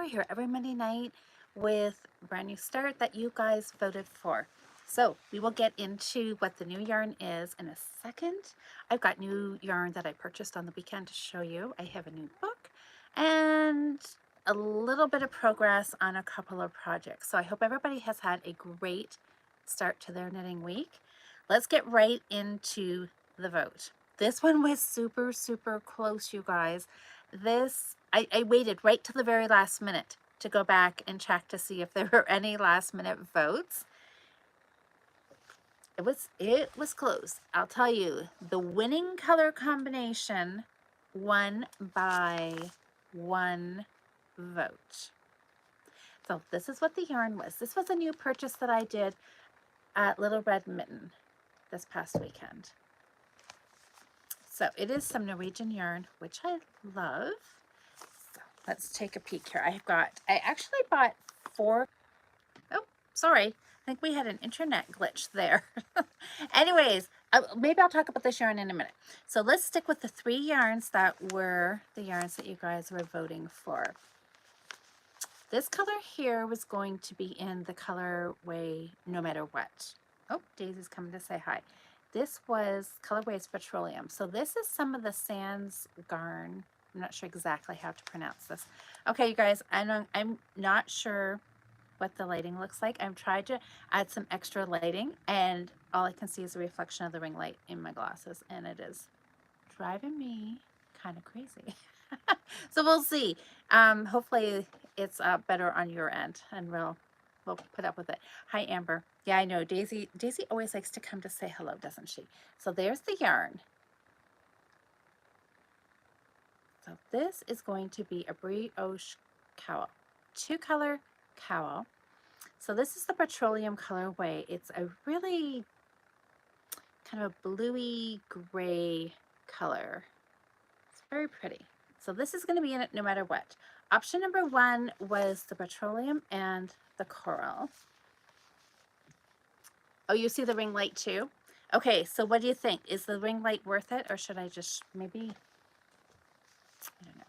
here every Monday night with a brand new start that you guys voted for. So we will get into what the new yarn is in a second. I've got new yarn that I purchased on the weekend to show you. I have a new book and a little bit of progress on a couple of projects. So I hope everybody has had a great start to their knitting week. Let's get right into the vote. This one was super, super close, you guys. I waited right till the very last minute to go back and check to see if there were any last minute votes. It was close. I'll tell you, the winning color combination won by 1 vote. So this is what the yarn was. This was a new purchase that I did at Little Red Mitten this past weekend. So it is some Norwegian yarn, which I love. So let's take a peek here. I actually bought 4. Oh, sorry. I think we had an internet glitch there. Anyways, maybe I'll talk about this yarn in a minute. So let's stick with the 3 yarns that were the yarns that you guys were voting for. This color here was going to be in the colorway No Matter What. Oh, Daisy's coming to say hi. This was colorways Petroleum. So this is some of the Sands Garn. I'm not sure exactly how to pronounce this. Okay, you guys, I'm not sure what the lighting looks like. I've tried to add some extra lighting and all I can see is a reflection of the ring light in my glasses and it is driving me kind of crazy. So we'll see. Hopefully it's better on your end and we'll put up with it. Hi, Amber. Yeah, I know. Daisy always likes to come to say hello, doesn't she? So there's the yarn. So this is going to be a brioche cowl, 2-color cowl. So this is the Petroleum colorway. It's a really kind of a bluey gray color. It's very pretty. So this is going to be in it no matter what. Option number 1 was the Petroleum and the Coral. Oh, you see the ring light too? Okay, so what do you think? Is the ring light worth it, or should I just maybe, I don't know.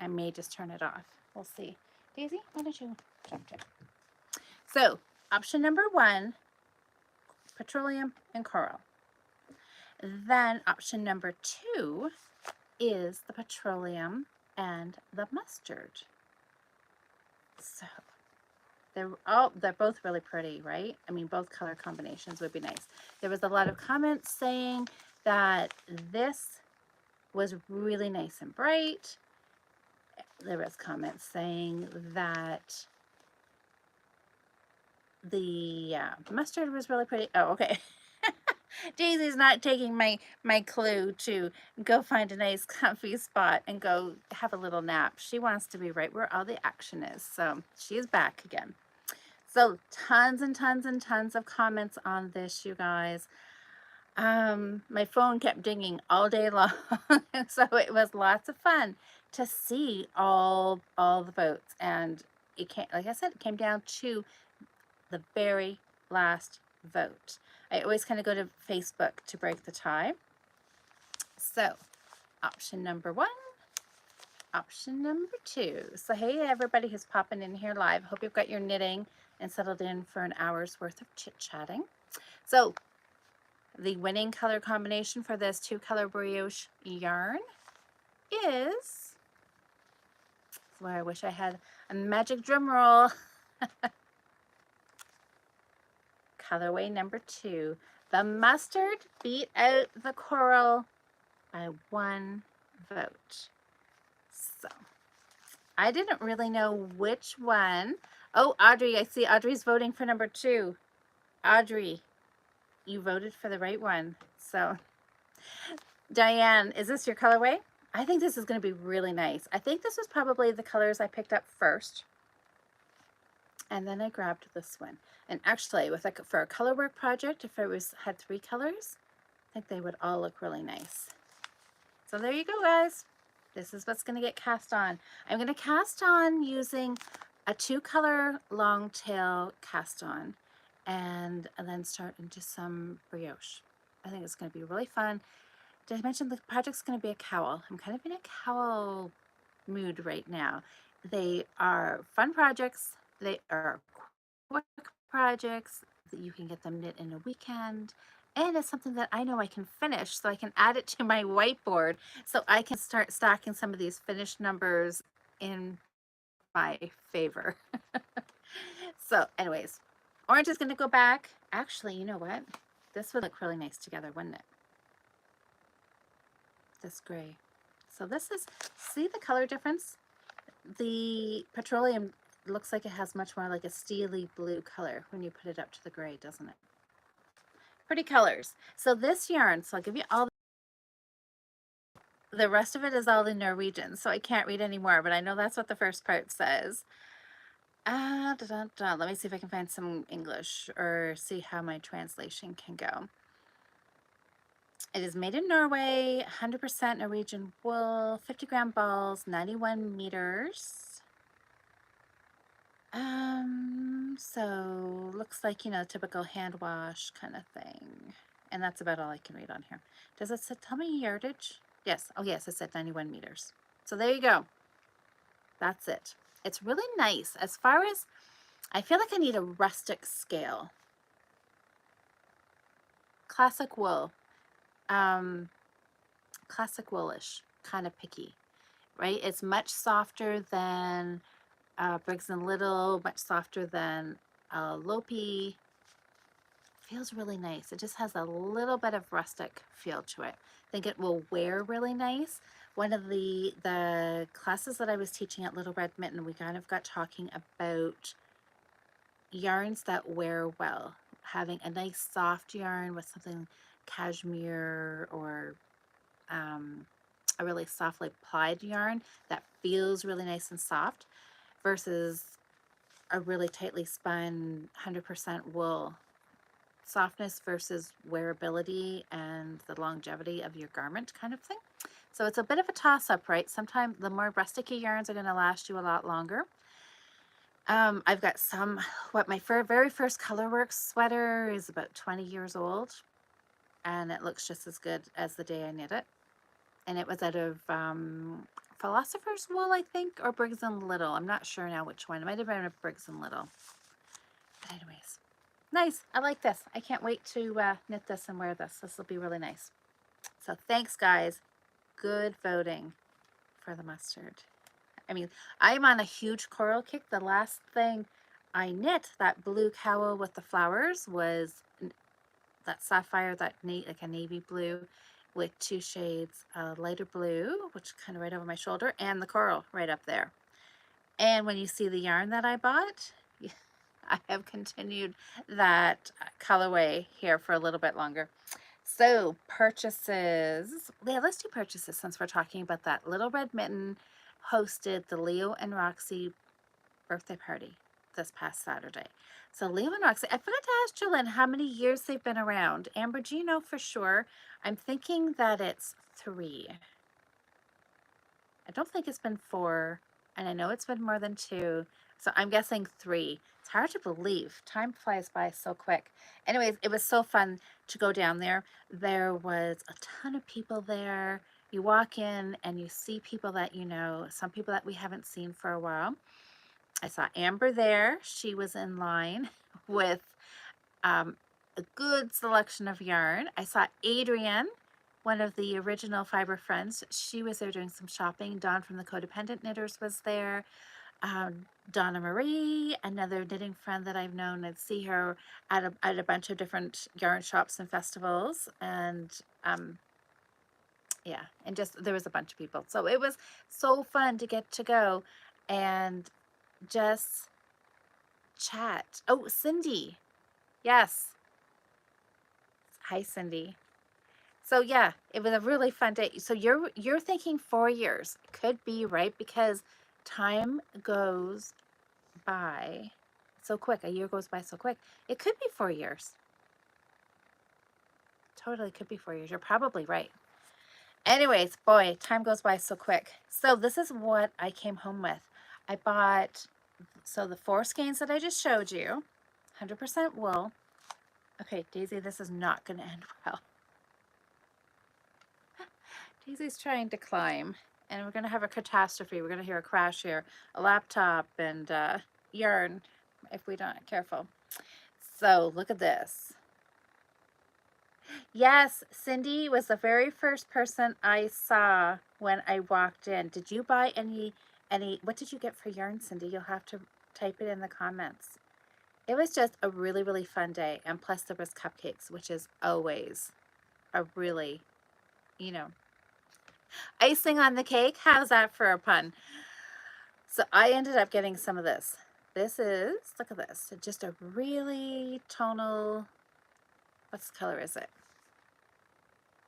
I may just turn it off. We'll see. Daisy, why don't you jump in? So option number 1, Petroleum and Coral. Then option number 2 is the Petroleum and the Mustard. So they're both really pretty, right? I mean, both color combinations would be nice. There was a lot of comments saying that this was really nice and bright. There was comments saying that the mustard was really pretty. Oh, okay. Daisy's not taking my clue to go find a nice comfy spot and go have a little nap. She wants to be right where all the action is. So she's back again. So tons and tons and tons of comments on this, you guys. My phone kept dinging all day long. So it was lots of fun to see all the votes. And it came, like I said, it came down to the very last vote. I always kind of go to Facebook to break the tie. So option number 1, option number 2. So hey, everybody who's popping in here live. Hope you've got your knitting and settled in for an hour's worth of chit-chatting. So the winning color combination for this 2-color brioche yarn is, where I wish I had a magic drum roll. Colorway number 2. The Mustard beat out the Coral by 1 vote. So I didn't really know which one. Oh, Audrey, I see Audrey's voting for number 2. Audrey, you voted for the right one. So Diane, is this your colorway? I think this is going to be really nice. I think this was probably the colors I picked up first. And then I grabbed this one. And actually, for a color work project, if it had 3 colors, I think they would all look really nice. So there you go, guys. This is what's going to get cast on. I'm going to cast on using a 2-color long tail cast on and then start into some brioche. I think it's going to be really fun. Did I mention the project's going to be a cowl? I'm kind of in a cowl mood right now. They are fun projects. They are quick projects that you can get them knit in a weekend. And it's something that I know I can finish, so I can add it to my whiteboard so I can start stacking some of these finished numbers in my favor. So anyways, orange is going to go back. Actually, you know what? This would look really nice together, wouldn't it? This gray. So this is, see the color difference? The petroleum looks like it has much more like a steely blue color when you put it up to the gray, doesn't it? Pretty colors. So this yarn, so I'll give you all, the rest of it is all in Norwegian, so I can't read anymore, but I know that's what the first part says. Let me see if I can find some English or see how my translation can go. It is made in Norway, 100% Norwegian wool, 50-gram balls, 91 meters. So looks like, you know, typical hand wash kind of thing. And that's about all I can read on here. Does it say, tell me yardage? Yes. Oh, yes, it said 91 meters. So there you go. That's it. It's really nice. As far as, I feel like I need a rustic scale. Classic wool. Classic woolish, kind of picky, right? It's much softer than Briggs and Little, much softer than Lopi. Feels really nice. It just has a little bit of rustic feel to it. I think it will wear really nice. One of the classes that I was teaching at Little Red Mitten, we kind of got talking about yarns that wear well. Having a nice soft yarn with something cashmere or a really softly plied yarn that feels really nice and soft versus a really tightly spun 100% wool. Softness versus wearability and the longevity of your garment kind of thing. So it's a bit of a toss-up, right? Sometimes the more rusticy yarns are going to last you a lot longer. I've got some, what my very first Colorworks sweater is about 20 years old, and it looks just as good as the day I knit it. And it was out of Philosopher's Wool, I think, or Briggs and Little. I'm not sure now which one. It might have been a Briggs and Little. But anyways, nice. I like this. I can't wait to knit this and wear this. This will be really nice. So thanks, guys. Good voting for the mustard. I mean, I'm on a huge coral kick. The last thing I knit, that blue cowl with the flowers, was that sapphire, that like a navy blue with 2 shades lighter blue, which kind of right over my shoulder, and the coral right up there. And when you see the yarn that I bought, I have continued that colorway here for a little bit longer. So purchases, yeah, let's do purchases since we're talking about that. Little Red Mitten hosted the Leo and Roxy birthday party this past Saturday. So Leo and Roxy, I forgot to ask Jolyn how many years they've been around. Amber, do you know for sure? I'm thinking that it's 3. I don't think it's been 4, and I know it's been more than 2. So I'm guessing 3. It's hard to believe. Time flies by so quick. Anyways, it was so fun to go down there. There was a ton of people there. You walk in and you see people that you know, some people that we haven't seen for a while. I saw Amber there. She was in line with a good selection of yarn. I saw Adrienne, one of the original Fiber Friends. She was there doing some shopping. Dawn from the Codependent Knitters was there. Donna Marie, another knitting friend that I've known. I'd see her at a bunch of different yarn shops and festivals. And yeah, and just there was a bunch of people. So it was so fun to get to go and just chat. Oh, Cindy. Yes. Hi, Cindy. So yeah, it was a really fun day. So you're thinking 4 years. Could be, right? Because time goes by so quick. A year goes by so quick. It could be 4 years. Totally could be 4 years. You're probably right. Anyways, boy, time goes by so quick. So this is what I came home with. I bought, so the 4 skeins that I just showed you, 100% wool. Okay, Daisy, this is not going to end well. Daisy's trying to climb, and we're going to have a catastrophe. We're going to hear a crash here, a laptop and yarn if we don't careful. So look at this. Yes, Cindy was the very first person I saw when I walked in. Did you buy any, what did you get for yarn, Cindy? You'll have to type it in the comments. It was just a really, really fun day. And plus there was cupcakes, which is always a really, you know, icing on the cake. How's that for a pun? So I ended up getting some of this. This is, look at this, just a really tonal, what color is it?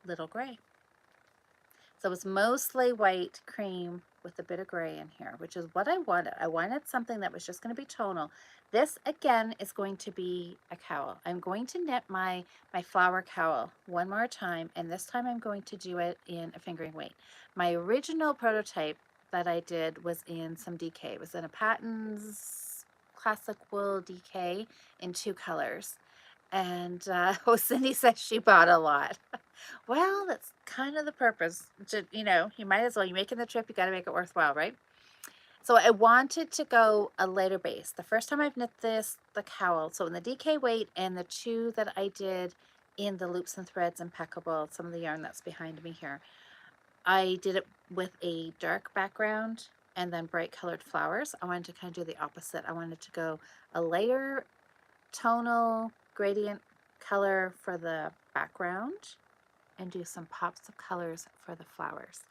Little gray. So it's mostly white cream with a bit of gray in here, which is what I wanted. I wanted something that was just going to be tonal. This again is going to be a cowl. I'm going to knit my flower cowl one more time, and this time I'm going to do it in a fingering weight. My original prototype that I did was in some DK. It was in a Patton's classic wool DK in 2 colors. And oh, Cindy says she bought a lot. Well, that's kind of the purpose. You know, you might as well. You're making the trip, you got to make it worthwhile, right? So I wanted to go a lighter base. The first time I've knit this, the cowl, so in the DK weight and the 2 that I did in the Loops and Threads Impeccable, some of the yarn that's behind me here, I did it with a dark background and then bright colored flowers. I wanted to kind of do the opposite. I wanted to go a lighter tonal gradient color for the background and do some pops of colors for the flowers.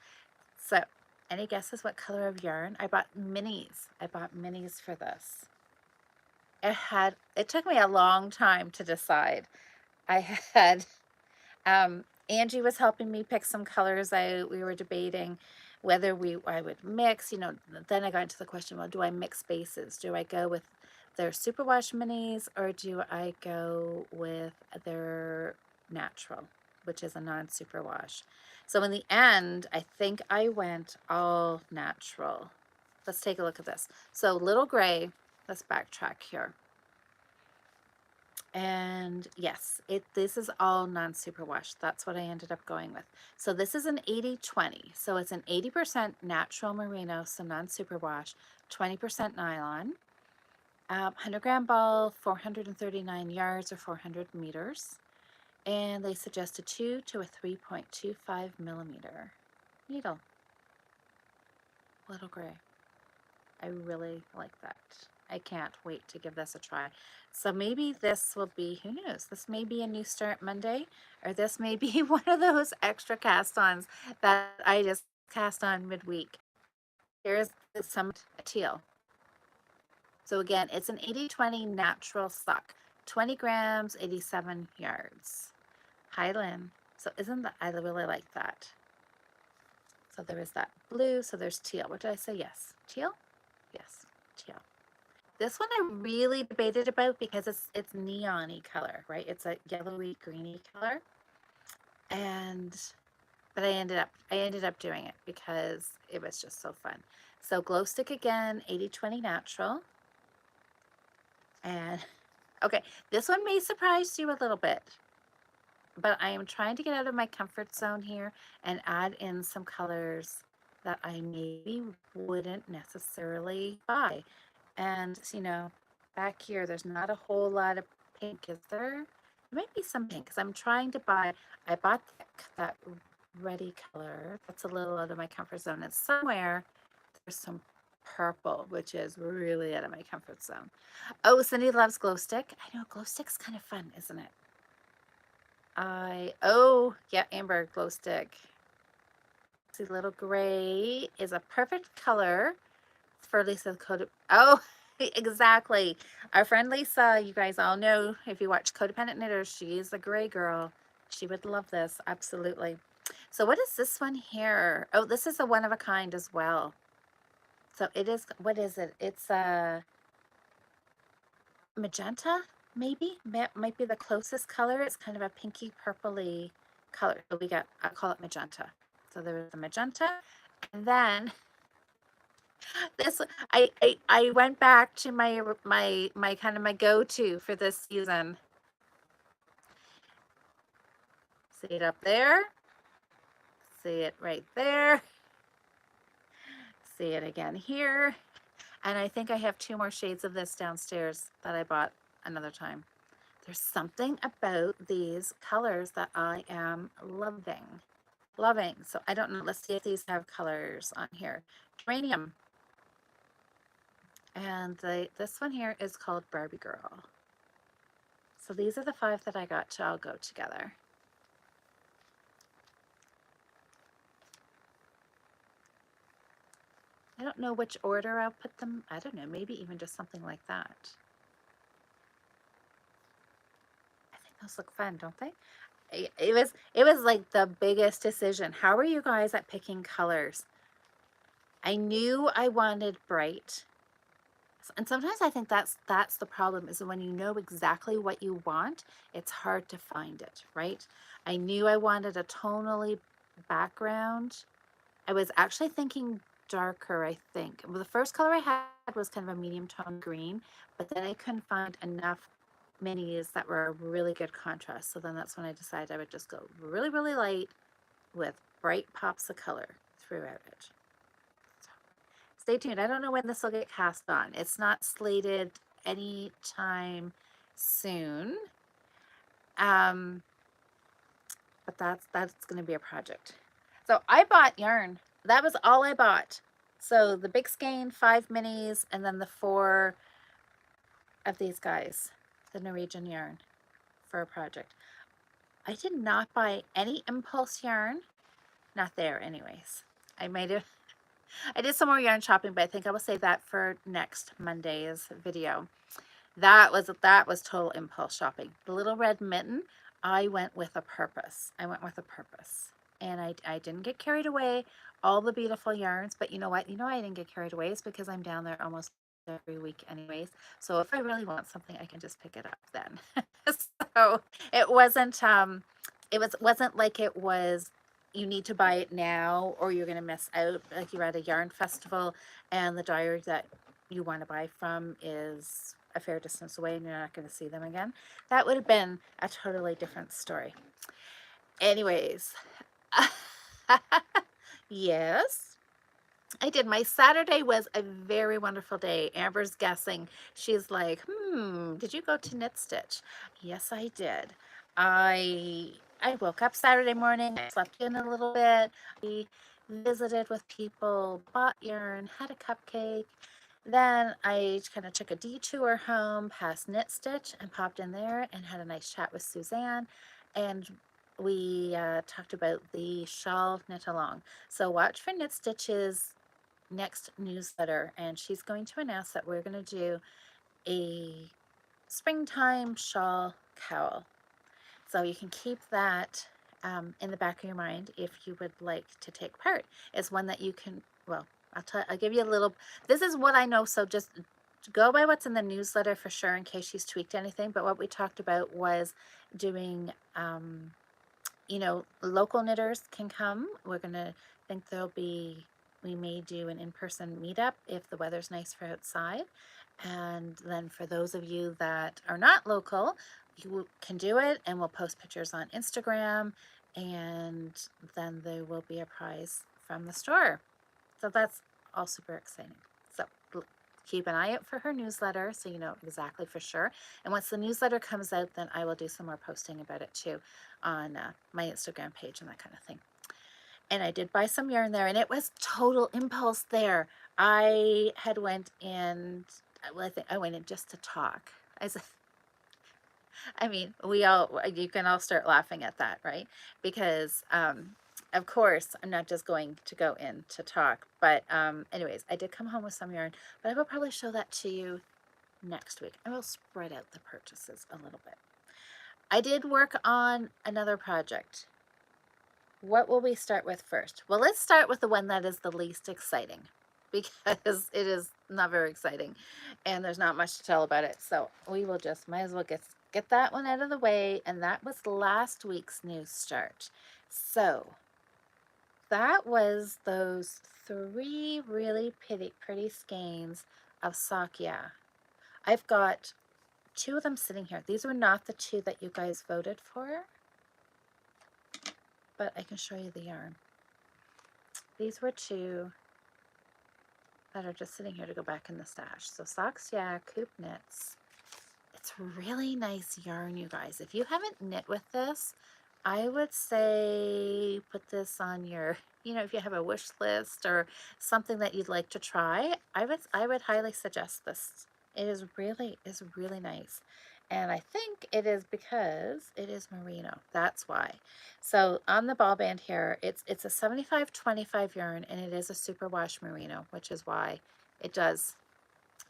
So any guesses what color of yarn? I bought minis. I bought minis for this. It took me a long time to decide. I had Angie was helping me pick some colors. We were debating whether I would mix, you know. Then I got into the question, well, do I mix bases? Do I go with their superwash minis or do I go with their natural, which is a non-superwash? So in the end, I think I went all natural. Let's take a look at this. So little gray, let's backtrack here. And yes, this is all non-superwash. That's what I ended up going with. So this is an 80-20. So it's an 80% natural merino, so non-superwash, 20% nylon. 100-gram ball, 439 yards or 400 meters. And they suggest a 2 to a 3.25 millimeter needle. Little gray. I really like that. I can't wait to give this a try. So maybe this will be, who knows, this may be a New Start Monday, or this may be one of those extra cast-ons that I just cast on midweek. Here's some teal. So again, it's an 80-20 natural sock, 20 grams, 87 yards. Highland. So isn't that, I really like that. So there is that blue, so there's teal. What did I say? Yes. Teal? Yes, teal. This one I really debated about because it's neon-y color, right? It's a yellowy greeny color. But I ended up doing it because it was just so fun. So glow stick again, 80-20 natural. And okay, this one may surprise you a little bit, but I am trying to get out of my comfort zone here and add in some colors that I maybe wouldn't necessarily buy. And, you know, back here, there's not a whole lot of pink, is there? There might be some pink, because I'm trying to buy, I bought that reddy color. That's a little out of my comfort zone. And somewhere, there's some purple, which is really out of my comfort zone. Oh, Cindy loves glow stick. I know, glow stick's kind of fun, isn't it? Oh, yeah, amber glow stick. See, little gray is a perfect color for Lisa Code. Oh, exactly. Our friend Lisa, you guys all know, if you watch Codependent Knitters, she's a gray girl. She would love this, absolutely. So what is this one here? Oh, this is a one of a kind as well. So it is, what is it? It's a magenta, maybe? Might be the closest color. It's kind of a pinky purpley color. So we got, I call it magenta. So there is the magenta. And then this, I went back to my kind of my go-to for this season. See it up there? See it right there? see it again here. And I think I have 2 more shades of this downstairs that I bought another time. There's something about these colors that I am loving. Loving. So I don't know. Let's see if these have colors on here. Geranium. And this one here is called Barbie Girl. So these are the 5 that I got to all go together. I don't know which order I'll put them. I don't know, maybe even just something like that. I think those look fun, don't they? It was like the biggest decision. How are you guys at picking colors? I knew I wanted bright. And sometimes I think that's the problem, is when you know exactly what you want, it's hard to find it, right? I knew I wanted a tonally background. I was actually thinking darker, I think. Well, the first color I had was kind of a medium tone green, but then I couldn't find enough minis that were a really good contrast. So then that's when I decided I would just go really, really light with bright pops of color throughout it. So stay tuned. I don't know when this will get cast on. It's not slated anytime soon. But that's going to be a project. So I bought yarn. That was all I bought. So the big skein, 5 minis, and then the 4 of these guys, the Norwegian yarn for a project. I did not buy any impulse yarn. Not there anyways. I did some more yarn shopping, but I think I will save that for next Monday's video. That was total impulse shopping. The little red mitten, I went with a purpose. And I didn't get carried away. All the beautiful yarns, but you know what? You know I didn't get carried away is because I'm down there almost every week anyways. So if I really want something, I can just pick it up then. So it wasn't wasn't like it was you need to buy it now or you're gonna miss out. Like you're at a yarn festival and the dyer that you want to buy from is a fair distance away and you're not going to see them again. That would have been a totally different story. Anyways, yes, I did. My Saturday was a very wonderful day. Amber's guessing. She's like, did you go to Knit Stitch? Yes, I did. I woke up Saturday morning. I slept in a little bit. I visited with people, bought yarn, had a cupcake. Then I kind of took a detour home past Knit Stitch and popped in there and had a nice chat with Suzanne. And we talked about the Shawl Knit Along. So watch for Knit Stitch's next newsletter, and she's going to announce that we're going to do a springtime shawl cowl. So you can keep that in the back of your mind if you would like to take part. It's one that you can, well, I'll give you a little, this is what I know, so just go by what's in the newsletter for sure in case she's tweaked anything. But what we talked about was doing, you know, local knitters can come. We're going to think we may do an in-person meetup if the weather's nice for outside. And then for those of you that are not local, you can do it and we'll post pictures on Instagram and then there will be a prize from the store. So that's all super exciting. So keep an eye out for her newsletter so you know exactly for sure. And once the newsletter comes out, then I will do some more posting about it too on my Instagram page and that kind of thing. And I did buy some yarn there and it was total impulse there. I had went in, well, I think I went in just to talk. I mean, you can all start laughing at that, right? Because, of course, I'm not just going to go in to talk. But anyways, I did come home with some yarn, but I will probably show that to you next week. I will spread out the purchases a little bit. I did work on another project. What will we start with first? Well, let's start with the one that is the least exciting because it is not very exciting and there's not much to tell about it. So we will just might as well get that one out of the way. And that was last week's news start. So that was those 3 really pretty skeins of Sakya. I've got 2 of them sitting here. These were not the 2 that you guys voted for, but I can show you the yarn. These were 2 that are just sitting here to go back in the stash. So socks, yeah, coop knits. It's really nice yarn, you guys. If you haven't knit with this, I would say put this on your, you know, if you have a wish list or something that you'd like to try, I would highly suggest this. It is really nice. And I think it is because it is merino. That's why. So on the ball band here, it's a 75-25 yarn, and it is a superwash merino, which is why it does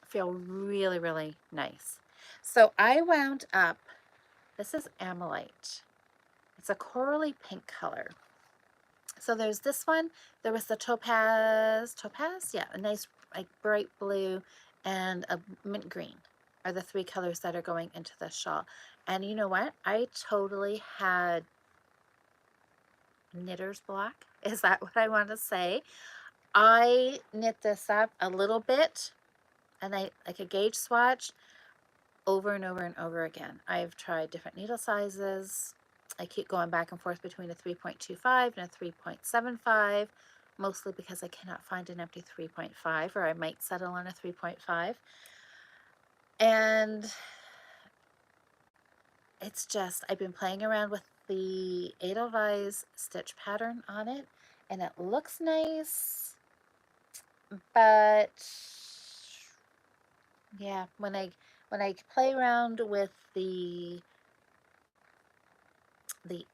feel really nice. So I wound up, this is Amylite. It's a corally pink color. So there's this one, there was the topaz, yeah, a nice like bright blue and a mint green are the three colors that are going into the shawl. And you know what? I totally had knitter's block. Is that what I want to say? I knit this up a little bit and I like a gauge swatch over and over again. I've tried different needle sizes. I keep going back and forth between a 3.25 and a 3.75, mostly because I cannot find an empty 3.5, or I might settle on a 3.5. And it's just, I've been playing around with the Edelweiss stitch pattern on it, and it looks nice, but yeah, when I play around with the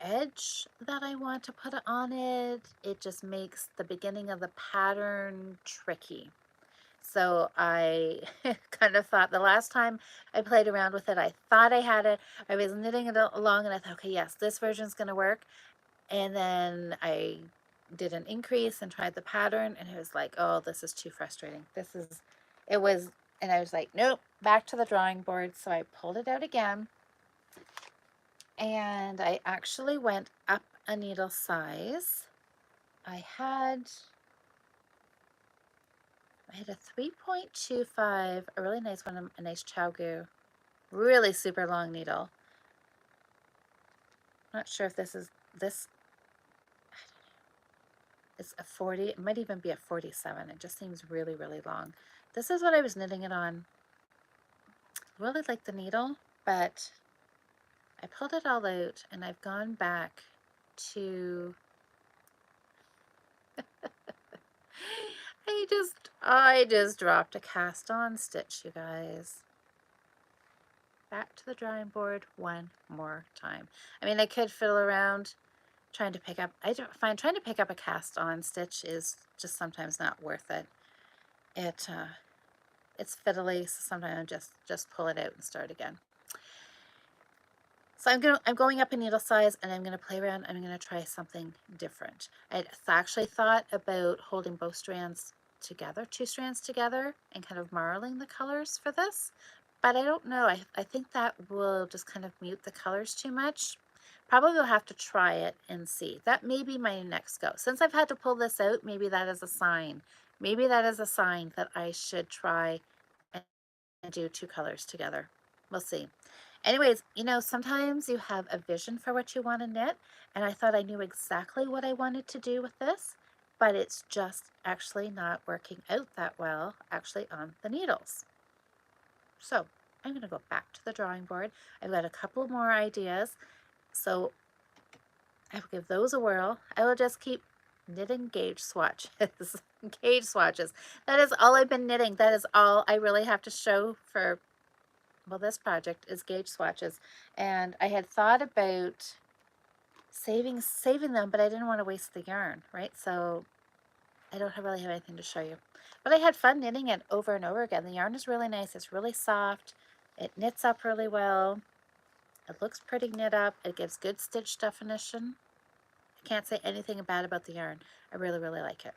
edge that I want to put on it, it just makes the beginning of the pattern tricky. So I kind of thought the last time I played around with it, I thought I had it. I was knitting it along and I thought, okay, yes, this version's going to work. And then I did an increase and tried the pattern, and it was like, oh, this is too frustrating. And I was like, nope, back to the drawing board. So I pulled it out again. And I actually went up a needle size. I had a 3.25, a really nice one, a nice Chowgu, really super long needle. I'm not sure if this, it's a 40, it might even be a 47. It just seems really long. This is what I was knitting it on. Really like the needle, but I pulled it all out and I've gone back to I just dropped a cast on stitch, you guys. Back to the drawing board one more time. I mean, I could fiddle around trying to pick up, I don't find trying to pick up a cast on stitch is just sometimes not worth it. It's fiddly, so sometimes I just pull it out and start again. So I'm going up a needle size, and I'm gonna play around. I'm gonna try something different. I actually thought about holding both strands together, two strands together, and kind of marling the colors for this, but I don't know. I think that will just kind of mute the colors too much. Probably will have to try it and see. That may be my next go. Since I've had to pull this out, maybe that is a sign. Maybe that is a sign that I should try and do two colors together. We'll see. Anyways, you know, sometimes you have a vision for what you want to knit, and I thought I knew exactly what I wanted to do with this, but it's just actually not working out that well, actually, on the needles. So I'm going to go back to the drawing board. I've got a couple more ideas, so I will give those a whirl. I will just keep knitting gauge swatches. Gauge swatches. That is all I've been knitting. That is all I really have to show for, well, this project is gauge swatches. And I had thought about saving them, but I didn't want to waste the yarn, right? So I don't really have anything to show you. But I had fun knitting it over and over again. The yarn is really nice. It's really soft. It knits up really well. It looks pretty knit up. It gives good stitch definition. I can't say anything bad about the yarn. I really like it.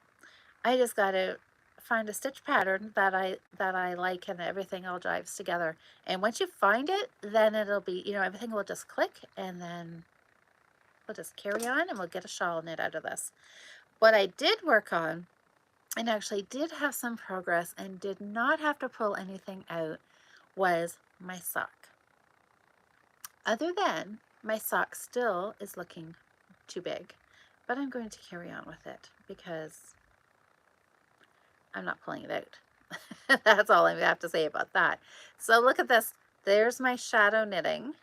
I just got to find a stitch pattern that I like, and everything all drives together. And once you find it, then it'll be, you know, everything will just click, and then we'll just carry on and we'll get a shawl knit out of this. What I did work on, and actually did have some progress and did not have to pull anything out, was my sock. Other than my sock still is looking too big, but I'm going to carry on with it because I'm not pulling it out. That's all I have to say about that. So look at this. There's my shadow knitting.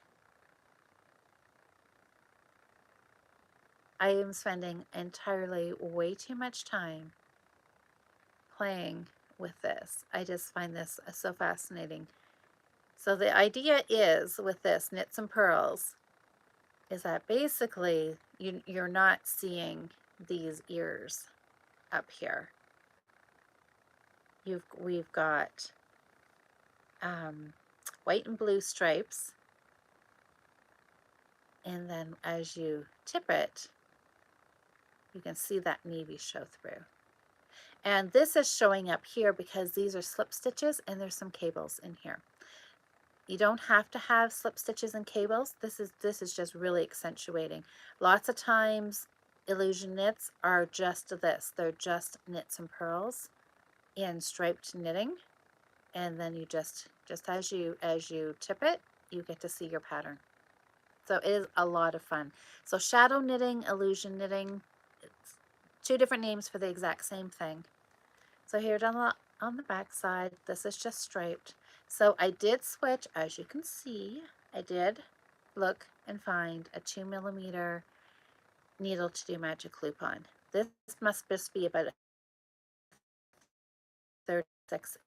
I am spending entirely way too much time playing with this. I just find this so fascinating. So the idea is with this knits and pearls is that basically you're not seeing these ears up here. We've got white and blue stripes, and then as you tip it, you can see that navy show through. And this is showing up here because these are slip stitches and there's some cables in here. You don't have to have slip stitches and cables. This is just really accentuating. Lots of times illusion knits are just this. They're just knits and pearls in striped knitting. And then you just as you tip it, you get to see your pattern. So it is a lot of fun. So shadow knitting, illusion knitting, it's two different names for the exact same thing. So here on the back side, this is just striped. So I did switch, as you can see, I did look and find a 2mm needle to do magic loop on. This must just be about a 36"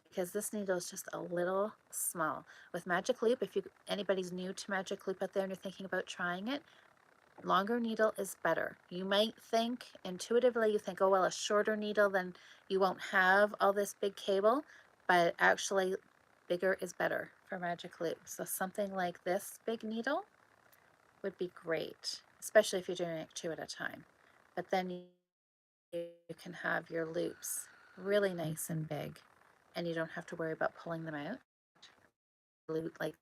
because this needle is just a little small. With magic loop, if anybody's new to magic loop out there and you're thinking about trying it, longer needle is better. You might think intuitively, you think, oh, well, a shorter needle, then you won't have all this big cable, but actually bigger is better for magic loop. So something like this big needle would be great, especially if you're doing it 2 at a time. But then you can have your loops really nice and big, and you don't have to worry about pulling them out, like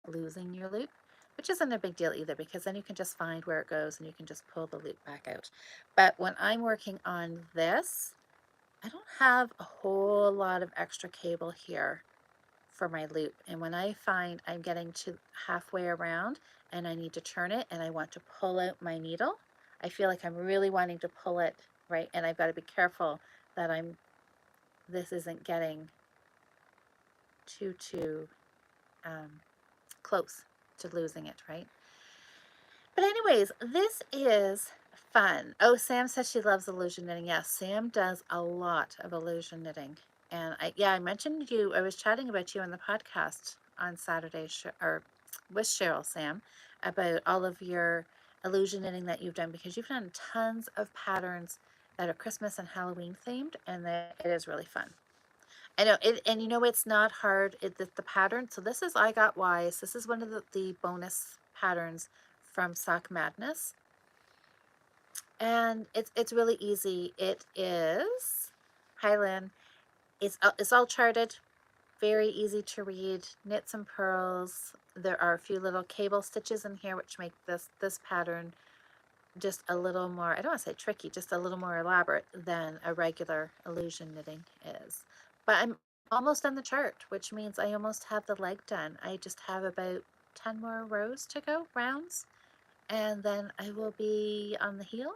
losing your loop, which isn't a big deal either, because then you can just find where it goes and you can just pull the loop back out. But when I'm working on this, I don't have a whole lot of extra cable here for my loop. And when I find I'm getting to halfway around and I need to turn it and I want to pull out my needle, I feel like I'm really wanting to pull it, right? And I've got to be careful that this isn't getting too close to losing it, right? But anyways, this is fun. Oh, Sam says she loves illusion knitting. Yes, Sam does a lot of illusion knitting. And I mentioned you, I was chatting about you on the podcast on Saturday, or with Cheryl, Sam, about all of your illusion knitting that you've done, because you've done tons of patterns that are Christmas and Halloween themed, and it is really fun. I know it, and you know it's not hard. The pattern. So this is I Got Wise. This is one of the bonus patterns from Sock Madness, and it's really easy. It is Highland. It's all charted, very easy to read. Knits and pearls. There are a few little cable stitches in here which make this pattern just a little more, I don't want to say tricky, just a little more elaborate than a regular illusion knitting is. But I'm almost on the chart, which means I almost have the leg done. I just have about 10 more rows to go, rounds, and then I will be on the heel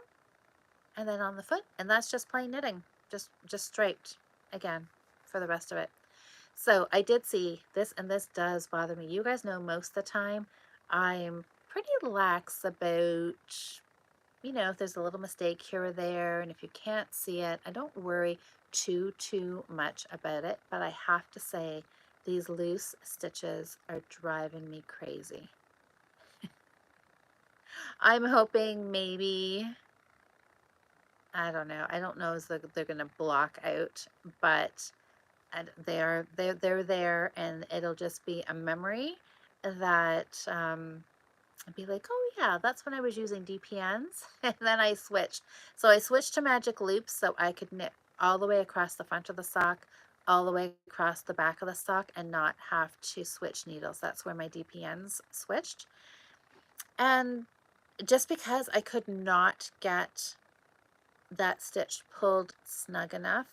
and then on the foot, and that's just plain knitting, just striped again for the rest of it. So I did see this, and this does bother me. You guys know most of the time I'm pretty lax about, if there's a little mistake here or there, and if you can't see it, I don't worry too much about it. But I have to say, these loose stitches are driving me crazy. I'm hoping maybe, I don't know if they're gonna block out, but they're there, and it'll just be a memory that I'd be like, oh yeah, that's when I was using DPNs. And then I switched. So I switched to magic loops so I could knit all the way across the front of the sock, all the way across the back of the sock, and not have to switch needles. That's where my DPNs switched. And just because I could not get that stitch pulled snug enough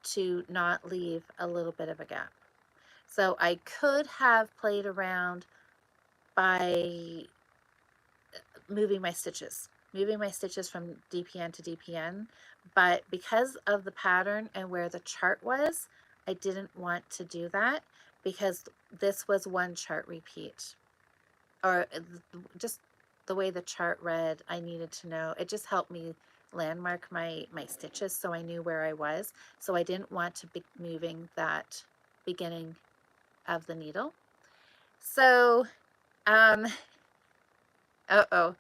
to not leave a little bit of a gap. So I could have played around by moving my stitches. moving my stitches from DPN to DPN, but because of the pattern and where the chart was, I didn't want to do that because this was one chart repeat, or just the way the chart read, I needed to know. It just helped me landmark my stitches so I knew where I was. So I didn't want to be moving that beginning of the needle. So, uh-oh.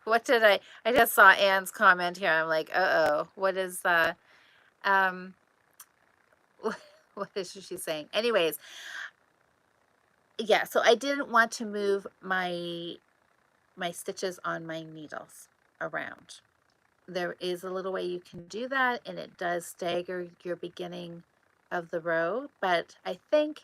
What did I just saw Anne's comment here. I'm like, uh-oh, what is um what is she saying? Anyways, yeah, so I didn't want to move my stitches on my needles around. There is a little way you can do that, and it does stagger your beginning of the row, but I think,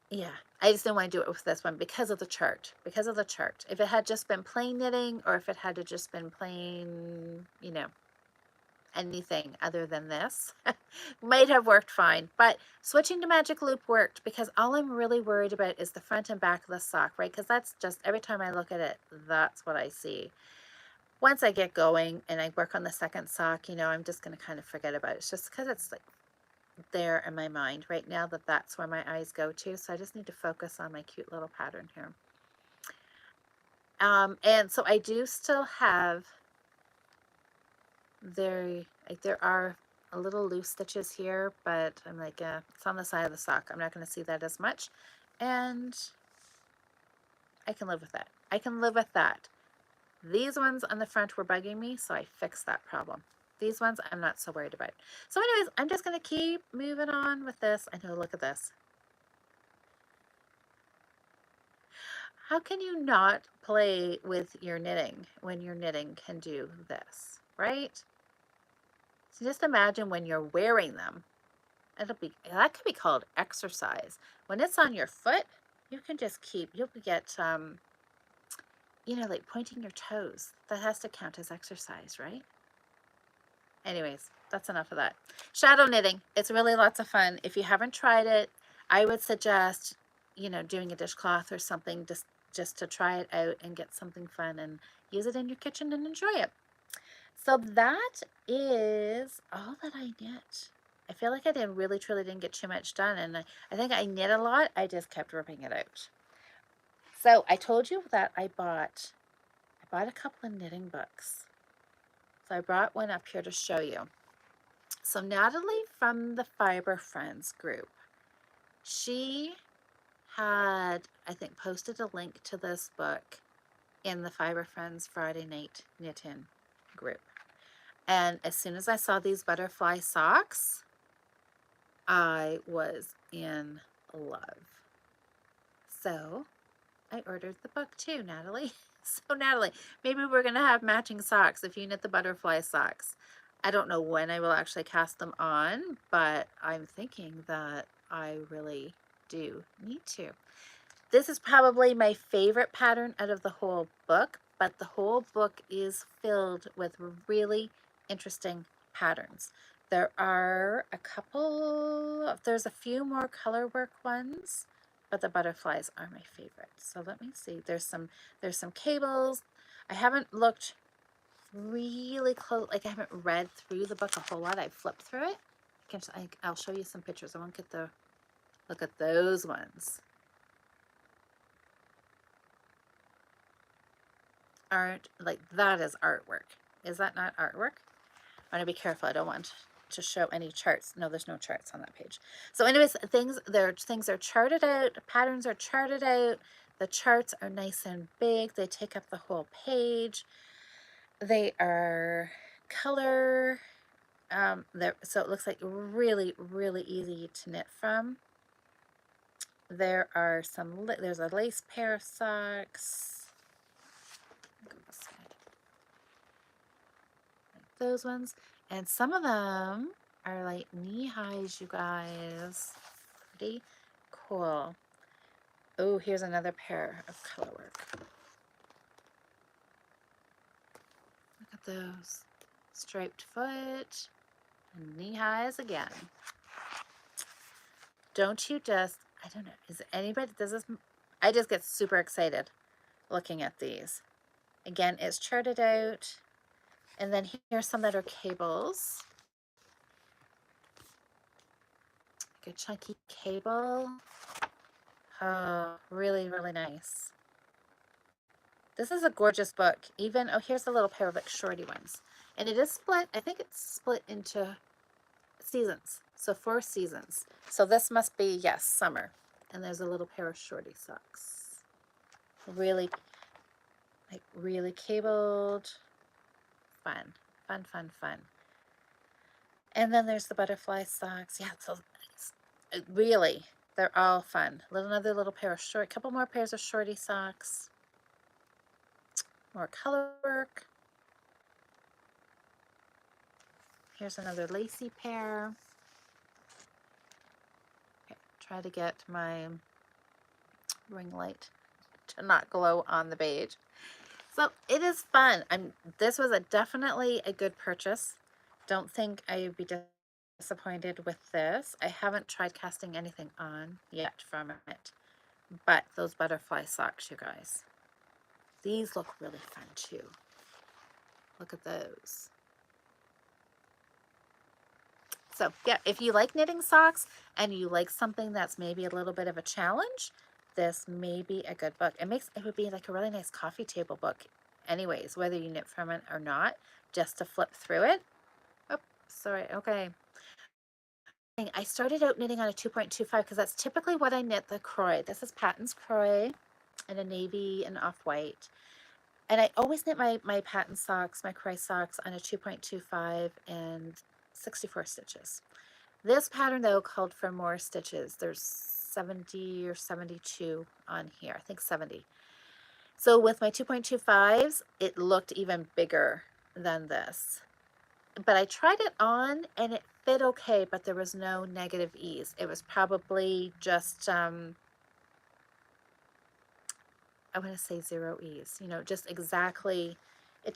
yeah, I just didn't want to do it with this one because of the chart, If it had just been plain knitting, or if it had to just been plain, you know, anything other than this, might have worked fine. But switching to magic loop worked because all I'm really worried about is the front and back of the sock, right? Because that's just, every time I look at it, that's what I see. Once I get going and I work on the second sock, you know, I'm just going to kind of forget about it. It's just because it's like there in my mind right now that that's where my eyes go to. So I just need to focus on my cute little pattern here. And so I do still have, there are a little loose stitches here, but I'm like, it's on the side of the sock. I'm not going to see that as much. And I can live with that. I can live with that. These ones on the front were bugging me, so I fixed that problem. These ones I'm not so worried about. So anyways, I'm just going to keep moving on with this. I know, look at this. How can you not play with your knitting when your knitting can do this, right? So just imagine when you're wearing them. That could be called exercise. When it's on your foot, you can just keep, you'll get, you know, like pointing your toes. That has to count as exercise, right? Anyways, that's enough of that. Shadow knitting. It's really lots of fun. If you haven't tried it, I would suggest, you know, doing a dishcloth or something just to try it out and get something fun and use it in your kitchen and enjoy it. So that is all that I knit. I feel like I truly didn't get too much done, and I think I knit a lot. I just kept ripping it out. So I told you that I bought a couple of knitting books. So I brought one up here to show you. So Natalie from the Fiber Friends group, she had, I think, posted a link to this book in the Fiber Friends Friday Night Knit-In group. And as soon as I saw these butterfly socks, I was in love. So I ordered the book too, Natalie. So Natalie, maybe we're going to have matching socks if you knit the butterfly socks. I don't know when I will actually cast them on, but I'm thinking that I really do need to. This is probably my favorite pattern out of the whole book, but the whole book is filled with really interesting patterns. There are there's a few more color work ones, but the butterflies are my favorite. So let me see. There's some cables. I haven't looked really close, like I haven't read through the book a whole lot. I've flipped through it. I'll show you some pictures. I won't get the, look at those ones. Aren't, like, that is artwork. Is that not artwork? I want to be careful. I don't want to show any charts. No, there's no charts on that page. So anyways, things are charted out, patterns are charted out, the charts are nice and big, they take up the whole page. They are color, so it looks like really, really easy to knit from. There are there's a lace pair of socks. Go this side. Like those ones. And some of them are like knee highs, you guys. Pretty cool. Oh, here's another pair of color work. Look at those. Striped foot and knee highs again. Don't you just, I don't know, is anybody, does this, I just get super excited looking at these. Again, it's charted out. And then here's some that are cables. Good chunky cable. Oh, really, really nice. This is a gorgeous book. Even, oh, here's a little pair of like shorty ones. And it is split, I think it's split into seasons. So 4 seasons. So this must be, yes, summer. And there's a little pair of shorty socks. Really, like really cabled. Fun, fun, fun, fun. And then there's the butterfly socks. Yeah, so really, they're all fun. Another little pair of couple more pairs of shorty socks. More color work. Here's another lacy pair. Okay, try to get my ring light to not glow on the beige. So it is fun. This was definitely a good purchase. Don't think I would be disappointed with this. I haven't tried casting anything on yet from it, but those butterfly socks, you guys, these look really fun too. Look at those. So yeah, if you like knitting socks and you like something that's maybe a little bit of a challenge, this may be a good book. It would be like a really nice coffee table book anyways, whether you knit from it or not, just to flip through it. Oh, sorry. Okay. I started out knitting on a 2.25 because that's typically what I knit the Croy. This is Patton's Croy in a navy and off-white. And I always knit my Patton socks, my Croy socks on a 2.25 and 64 stitches. This pattern though called for more stitches. There's 70 or 72 on here. I think 70. So with my 2.25s, it looked even bigger than this. But I tried it on and it fit okay, but there was no negative ease. It was probably just, I want to say 0 ease, you know, just exactly, it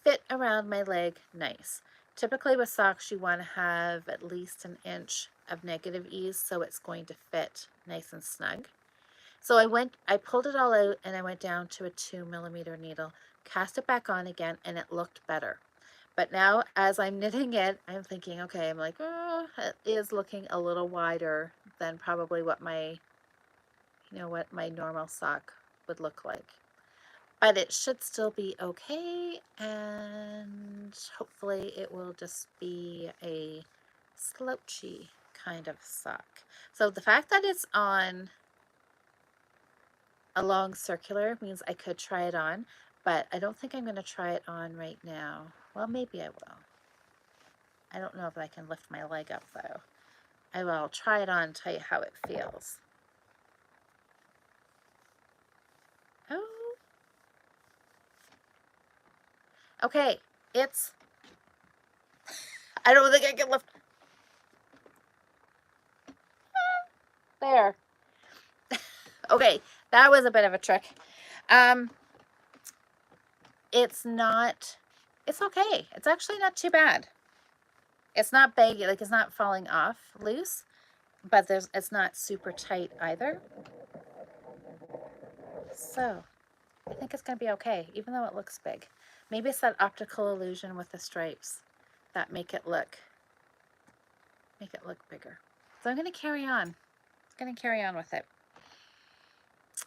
fit around my leg nice. Typically with socks, you want to have at least an inch of negative ease, so it's going to fit nice and snug. So I pulled it all out and I went down to a 2mm needle, cast it back on again, and it looked better. But now as I'm knitting it, I'm thinking, okay, I'm like, oh, it is looking a little wider than probably what my normal sock would look like. But it should still be okay, and hopefully it will just be a slouchy kind of sock. So the fact that it's on a long circular means I could try it on, but I don't think I'm going to try it on right now. Well, maybe I will. I don't know if I can lift my leg up though. I will try it on and tell you how it feels. Oh. Okay, I don't think I can lift. There. Okay, that was a bit of a trick. It's okay. It's actually not too bad. It's not baggy, like it's not falling off loose, but it's not super tight either. So I think it's gonna be okay, even though it looks big. Maybe it's that optical illusion with the stripes that make it look bigger. So I'm gonna carry on. With it.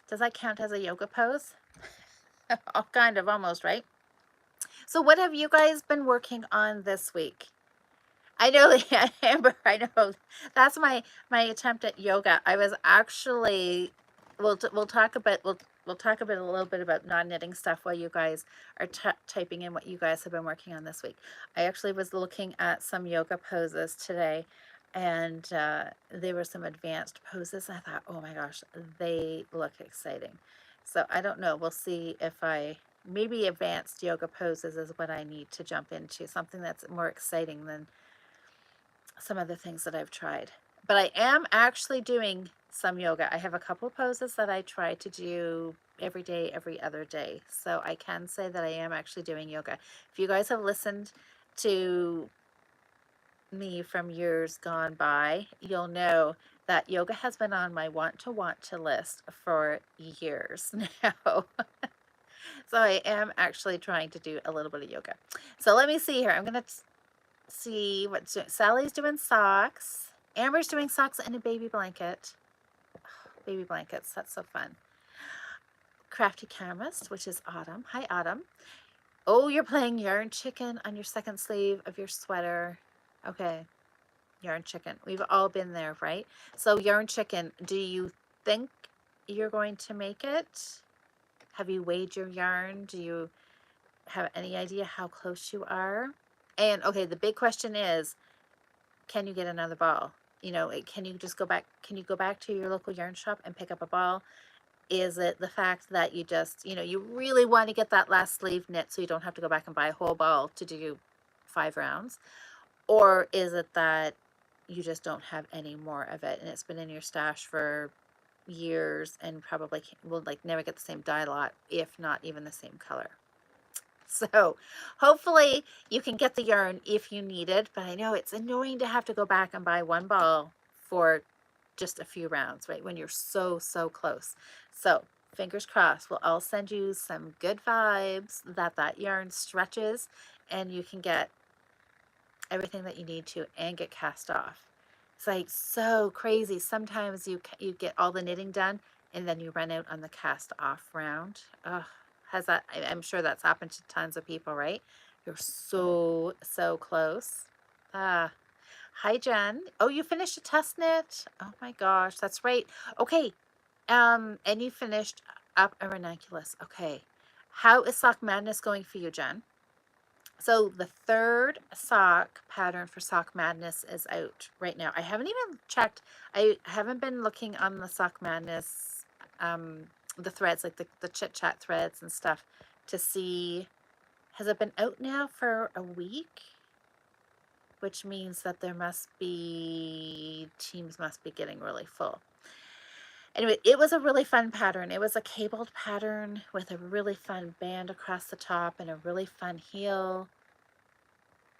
Does that count as a yoga pose? Oh, kind of, almost, right? So what have you guys been working on this week? I know, Amber, I know. That's my attempt at yoga. I was actually, we'll talk about, we'll talk a little bit about non-knitting stuff while you guys are typing in what you guys have been working on this week. I actually was looking at some yoga poses today, and there were some advanced poses. I thought, oh my gosh, they look exciting. So I don't know. We'll see if maybe advanced yoga poses is what I need to jump into, something that's more exciting than some of the things that I've tried. But I am actually doing some yoga. I have a couple poses that I try to do every day, every other day. So I can say that I am actually doing yoga. If you guys have listened to me from years gone by, you'll know that yoga has been on my want to list for years now. So I am actually trying to do a little bit of yoga. So let me see here. I'm going to see what Sally's doing socks. Amber's doing socks and a baby blanket. Baby blankets, that's so fun. Crafty Caramist, which is Autumn. Hi, Autumn. Oh, you're playing Yarn Chicken on your second sleeve of your sweater. Okay, Yarn Chicken. We've all been there, right? So Yarn Chicken, do you think you're going to make it? Have you weighed your yarn? Do you have any idea how close you are? And okay, the big question is, can you get another ball? You know, can you just go back? Can you go back to your local yarn shop and pick up a ball? Is it the fact that you just, you know, you really want to get that last sleeve knit so you don't have to go back and buy a whole ball to do 5 rounds? Or is it that you just don't have any more of it and it's been in your stash for years and probably will like never get the same dye lot, if not even the same color? So hopefully you can get the yarn if you need it, but I know it's annoying to have to go back and buy one ball for just a few rounds, right? When you're so close. So fingers crossed, we'll all send you some good vibes that that yarn stretches and you can get everything that you need to and get cast off. It's like so crazy. Sometimes you get all the knitting done and then you run out on the cast off round. Ugh, has that? I'm sure that's happened to tons of people, right? You're so close. Ah, hi Jen. Oh, you finished a test knit. Oh my gosh, that's right. Okay, and you finished up a ranunculus. Okay, how is Sock Madness going for you, Jen? So the third sock pattern for Sock Madness is out right now. I haven't even checked. I haven't been looking on the Sock Madness, the threads, like the chit chat threads and stuff to see, has it been out now for a week? Which means that there must be, teams must be getting really full. Anyway, it was a really fun pattern. It was a cabled pattern with a really fun band across the top and a really fun heel.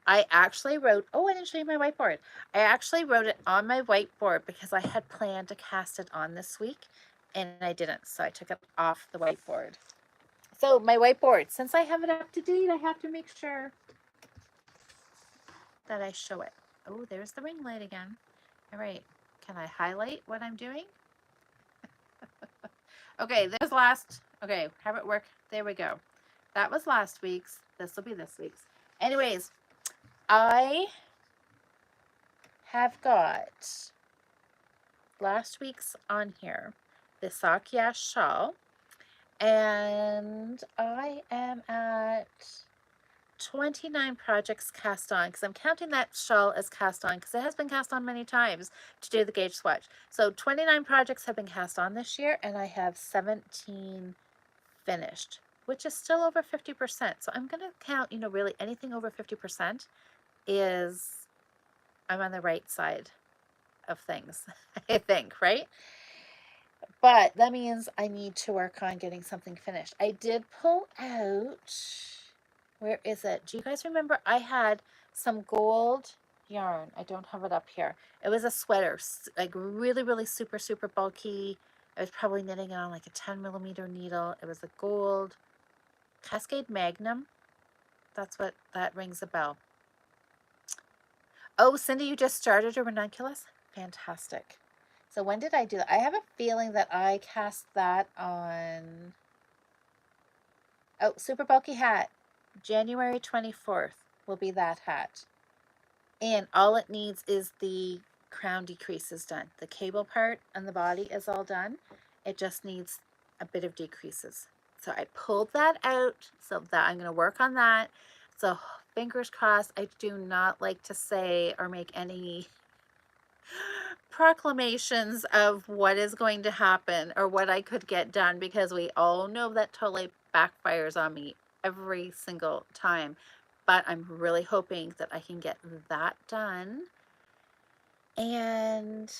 I actually wrote, oh, I didn't show you my whiteboard. I actually wrote it on my whiteboard because I had planned to cast it on this week and I didn't. So I took it off the whiteboard. So my whiteboard, since I have it up to date, I have to make sure that I show it. Oh, there's the ring light again. All right. Can I highlight what I'm doing? Okay, there's last. Okay, have it work. There we go. That was last week's. This will be this week's. Anyways, I have got last week's on here, the Sock Yash Shawl, and I am at 29 projects cast on because I'm counting that shawl as cast on because it has been cast on many times to do the gauge swatch. So 29 projects have been cast on this year and I have 17 finished, which is still over 50%. So I'm going to count, you know, really anything over 50% is, I'm on the right side of things, I think, right? But that means I need to work on getting something finished. I did pull out, where is it? Do you guys remember I had some gold yarn? I don't have it up here. It was a sweater, like really super bulky. I was probably knitting it on like a 10mm needle. It was a gold Cascade Magnum. That's what that rings a bell. Oh, Cindy, you just started a ranunculus? Fantastic. So when did I do that? I have a feeling that I cast that on, oh, super bulky hat. January 24th will be that hat. And all it needs is the crown decreases done. The cable part and the body is all done. It just needs a bit of decreases. So I pulled that out so that I'm going to work on that. So fingers crossed. I do not like to say or make any proclamations of what is going to happen or what I could get done because we all know that totally backfires on me every single time. But I'm really hoping that I can get that done. And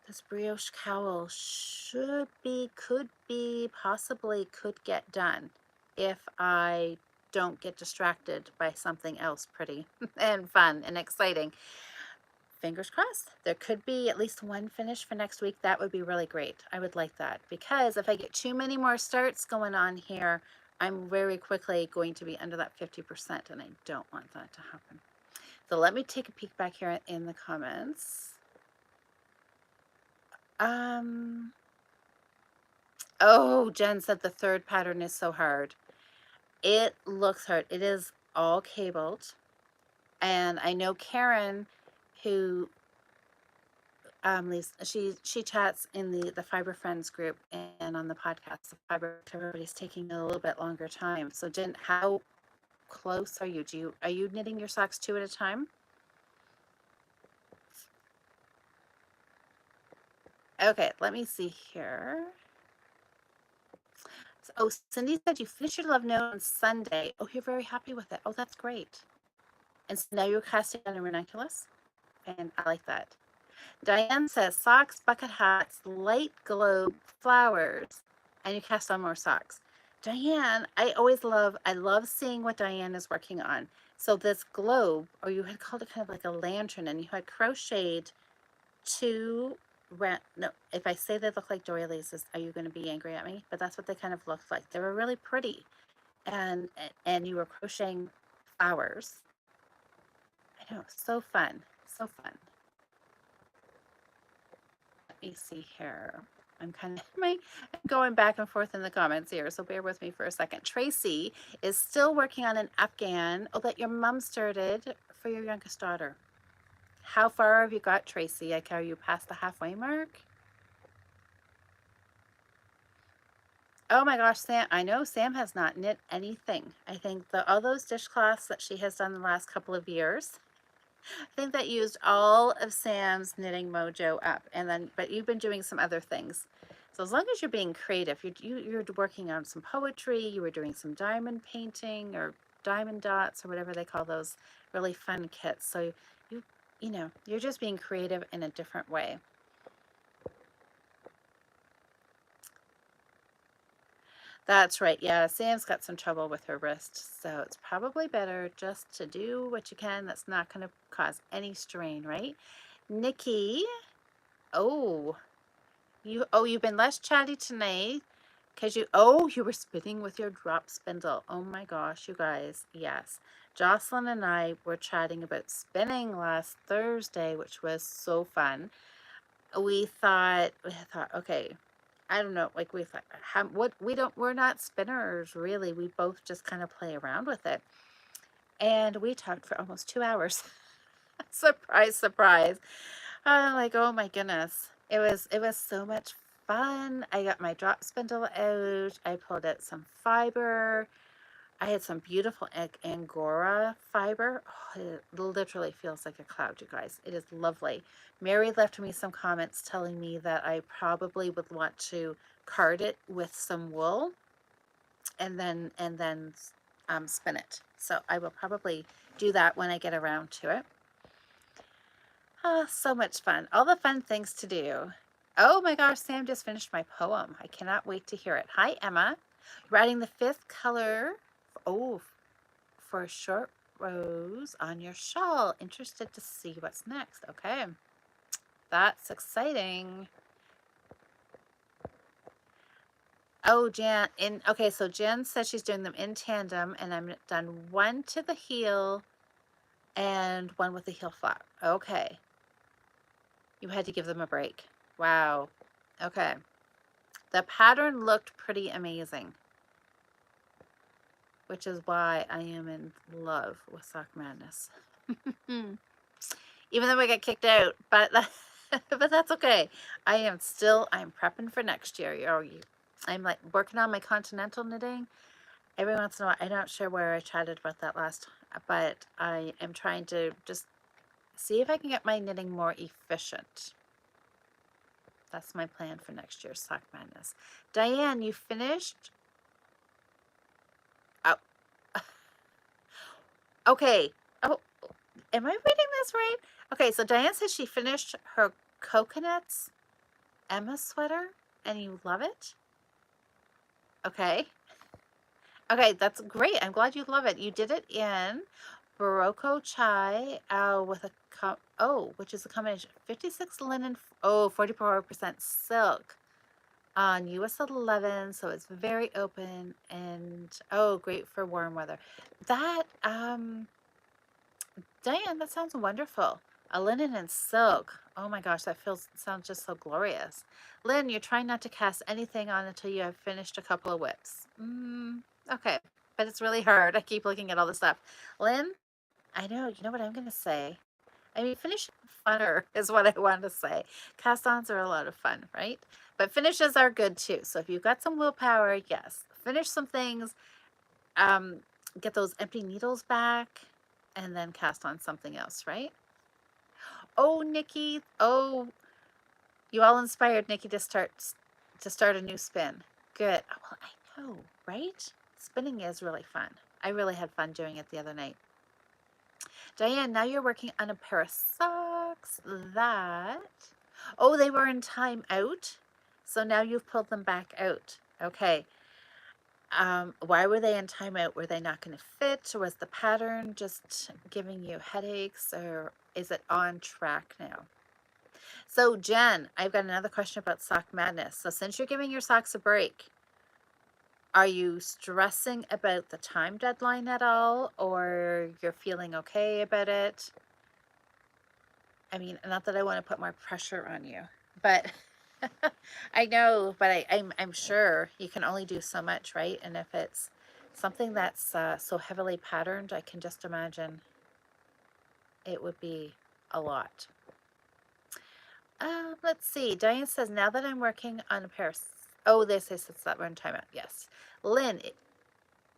this brioche cowl should be, could be, possibly could get done if I don't get distracted by something else pretty and fun and exciting. fingers crossed. There could be at least one finish for next week. That would be really great. I would like that, because if I get too many more starts going on here, I'm very quickly going to be under that 50%, and I don't want that to happen. So let me take a peek back here in the comments. Oh, Jen said the third pattern is so hard. It looks hard. It is all cabled. And I know Karen, who she chats in the Fiber Friends group and on the podcast. The Fiber, everybody's taking a little bit longer time. So Jen, how close are you? Are you knitting your socks 2 at a time? Okay, let me see here. Oh, Cindy said you finished your love note on Sunday. Oh, you're very happy with it. Oh, that's great. And so now you're casting on a ranunculus, and I like that. Diane says socks, bucket hats, light globe, flowers, and you cast on more socks. Diane, I love seeing what Diane is working on. So this globe, or you had called it kind of like a lantern, and you had crocheted 2 no, if I say they look like doilies, are you going to be angry at me? But that's what they kind of looked like. They were really pretty, and you were crocheting flowers. I know, so fun, so fun. Let me see here. I'm kind of going back and forth in the comments here, so bear with me for a second. Tracy is still working on an Afghan that your mom started for your youngest daughter. How far have you got, Tracy? Are you past the halfway mark? Oh my gosh, Sam, I know Sam has not knit anything. I think all those dishcloths that she has done the last couple of years, I think that used all of Sam's knitting mojo up. And then, but you've been doing some other things. So as long as you're being creative, you're working on some poetry, you were doing some diamond painting or diamond dots or whatever they call those really fun kits. So you know, you're just being creative in a different way. That's right. Yeah, Sam's got some trouble with her wrist, so it's probably better just to do what you can that's not going to cause any strain, right? Nikki, oh, you've been less chatty tonight because you were spinning with your drop spindle. Oh my gosh, you guys, yes. Jocelyn and I were chatting about spinning last Thursday, which was so fun. We thought, okay, I don't know, like we thought, we're not spinners really. We both just kind of play around with it. And we talked for almost 2 hours. Surprise, surprise. I'm like, oh my goodness. It was so much fun. I got my drop spindle out. I pulled out some fiber. I had some beautiful Angora fiber. Oh, it literally feels like a cloud, you guys. It is lovely. Mary left me some comments telling me that I probably would want to card it with some wool and then spin it. So I will probably do that when I get around to it. Oh, so much fun. All the fun things to do. Oh my gosh, Sam just finished my poem. I cannot wait to hear it. Hi, Emma. Writing the 5th color. Oh, for short rows on your shawl. Interested to see what's next. Okay, that's exciting. Oh, Jan, okay, so Jen says she's doing them in tandem, and I'm done 1 to the heel and 1 with the heel flat. Okay, you had to give them a break. Wow. Okay, the pattern looked pretty amazing, which is why I am in love with Sock Madness. Even though I got kicked out, but but that's okay. I'm prepping for next year. I'm like working on my continental knitting. Every once in a while, I'm not sure where I chatted about that last, but I am trying to just see if I can get my knitting more efficient. That's my plan for next year's Sock Madness. Diane, you finished? Oh, okay. Oh, am I reading this right? Okay, so Diane says she finished her coconuts Emma sweater and you love it? Okay. Okay, that's great. I'm glad you love it. You did it in Barocco chai with a which is a combination 56 linen, 44% silk on US 11, so it's very open and great for warm weather. That Diane, that sounds wonderful. A linen and silk. Oh my gosh, that sounds just so glorious. Lynn, you're trying not to cast anything on until you have finished a couple of whips. Okay, but it's really hard. I keep looking at all the stuff. Lynn, I know, you know what I'm going to say? I mean, finish funner is what I want to say. Cast-ons are a lot of fun, right? But finishes are good too. So if you've got some willpower, yes, finish some things, get those empty needles back, and then cast on something else, right? Oh, Nikki. Oh, you all inspired Nikki to start a new spin. Good. Well, I know, right? Spinning is really fun. I really had fun doing it the other night. Diane, now you're working on a pair of socks that, they were in time out. So now you've pulled them back out. Okay. Why were they in timeout? Were they not going to fit? Or was the pattern just giving you headaches? Or is it on track now? So Jen, I've got another question about sock madness. So since you're giving your socks a break, are you stressing about the time deadline at all? Or you're feeling okay about it? I mean, not that I want to put more pressure on you, but I know, but I'm sure you can only do so much, right? And if it's something that's so heavily patterned, I can just imagine it would be a lot. Let's see. Diane says, now that I'm working on a pair of, this is that we're in timeout. Yes. Lynn,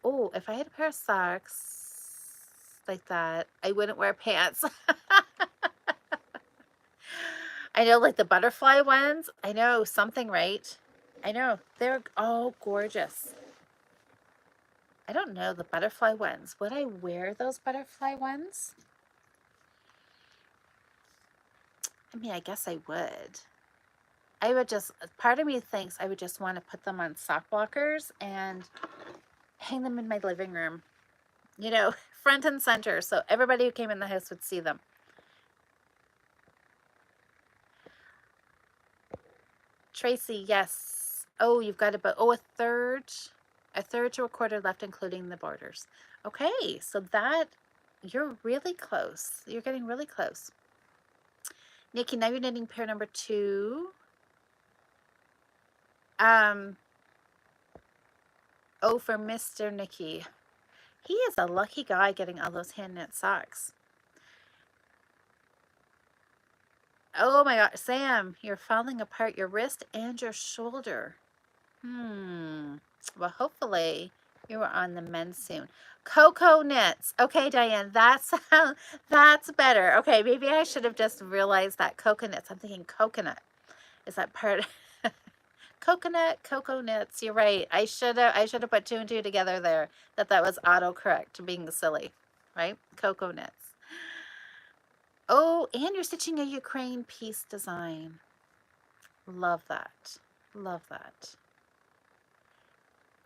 if I had a pair of socks like that, I wouldn't wear pants. I know, like the butterfly ones. I know, something, right? I know. They're all gorgeous. I don't know the butterfly ones. Would I wear those butterfly ones? I mean, I guess I would. I would just, part of me thinks I would just want to put them on sock blockers and hang them in my living room. You know, front and center, so everybody who came in the house would see them. Tracy, yes. Oh, you've got about, a third to a quarter left, including the borders. Okay, so you're really close. You're getting really close. Nikki, now you're knitting pair number 2. For Mr. Nikki. He is a lucky guy getting all those hand knit socks. Oh my God, Sam, you're falling apart your wrist and your shoulder. Well, hopefully you are on the mend soon. Cocoa knits. Okay, Diane, that's better. Okay, maybe I should have just realized that coconuts. I'm thinking coconut. Is that part? Coconut, cocoa knits. You're right. I should have put 2 and 2 together there. That was autocorrect, being silly, right? Cocoa knits. Oh, and you're stitching a Ukraine piece design. Love that. Love that.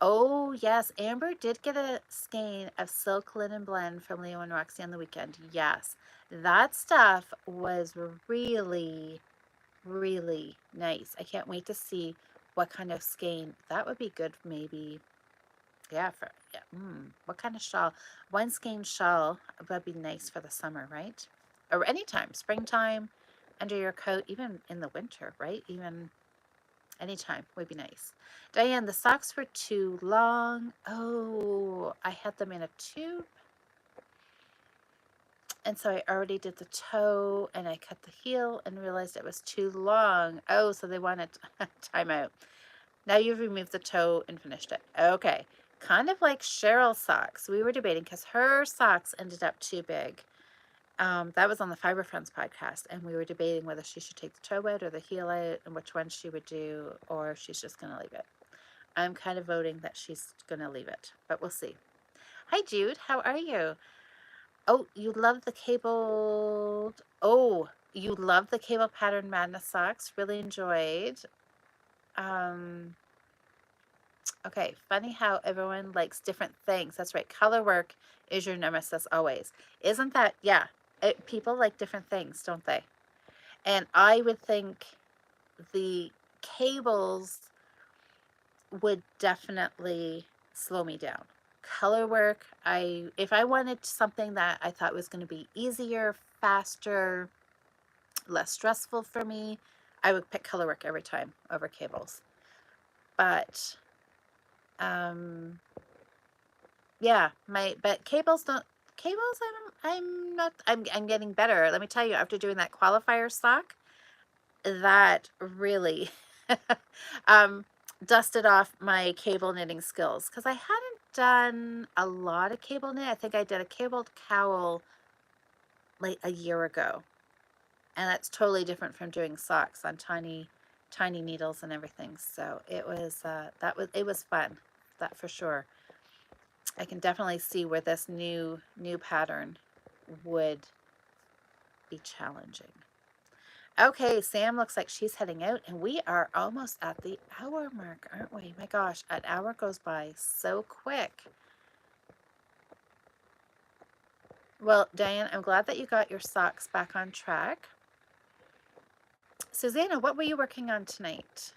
Oh, yes. Amber did get a skein of silk linen blend from Leo and Roxy on the weekend. Yes. That stuff was really, really nice. I can't wait to see what kind of skein. That would be good, maybe. Yeah, what kind of shawl? One skein shawl would be nice for the summer, right? Or anytime, springtime, under your coat, even in the winter, right? Even anytime would be nice. Diane, the socks were too long. Oh, I had them in a tube. And so I already did the toe and I cut the heel and realized it was too long. Oh, so they wanted time out. Now you've removed the toe and finished it. Okay. Kind of like Cheryl's socks. We were debating because her socks ended up too big. That was on the Fiber Friends podcast, and we were debating whether she should take the toe out or the heel out and which one she would do, or if she's just going to leave it. I'm kind of voting that she's going to leave it, but we'll see. Hi, Jude. How are you? Oh, you love the cabled... Oh, you love the cable pattern madness socks. Really enjoyed. Okay, funny how everyone likes different things. That's right. Color work is your nemesis always. Isn't that? Yeah. People like different things, don't they? And I would think the cables would definitely slow me down. Color work, if I wanted something that I thought was going to be easier, faster, less stressful for me, I would pick color work every time over cables. But yeah, but cables don't cables I'm not I'm getting better. Let me tell you, after doing that qualifier sock, that really um dusted off my cable knitting skills because I hadn't done a lot of cable knit. I think I did a cabled cowl like a year ago. And that's totally different from doing socks on tiny needles and everything. So it was it was fun, that for sure. I can definitely see where this new pattern would be challenging. Okay, Sam looks like she's heading out, and we are almost at the hour mark, aren't we? My gosh, an hour goes by so quick. Well, Diane, I'm glad that you got your socks back on track. Susanna, what were you working on tonight?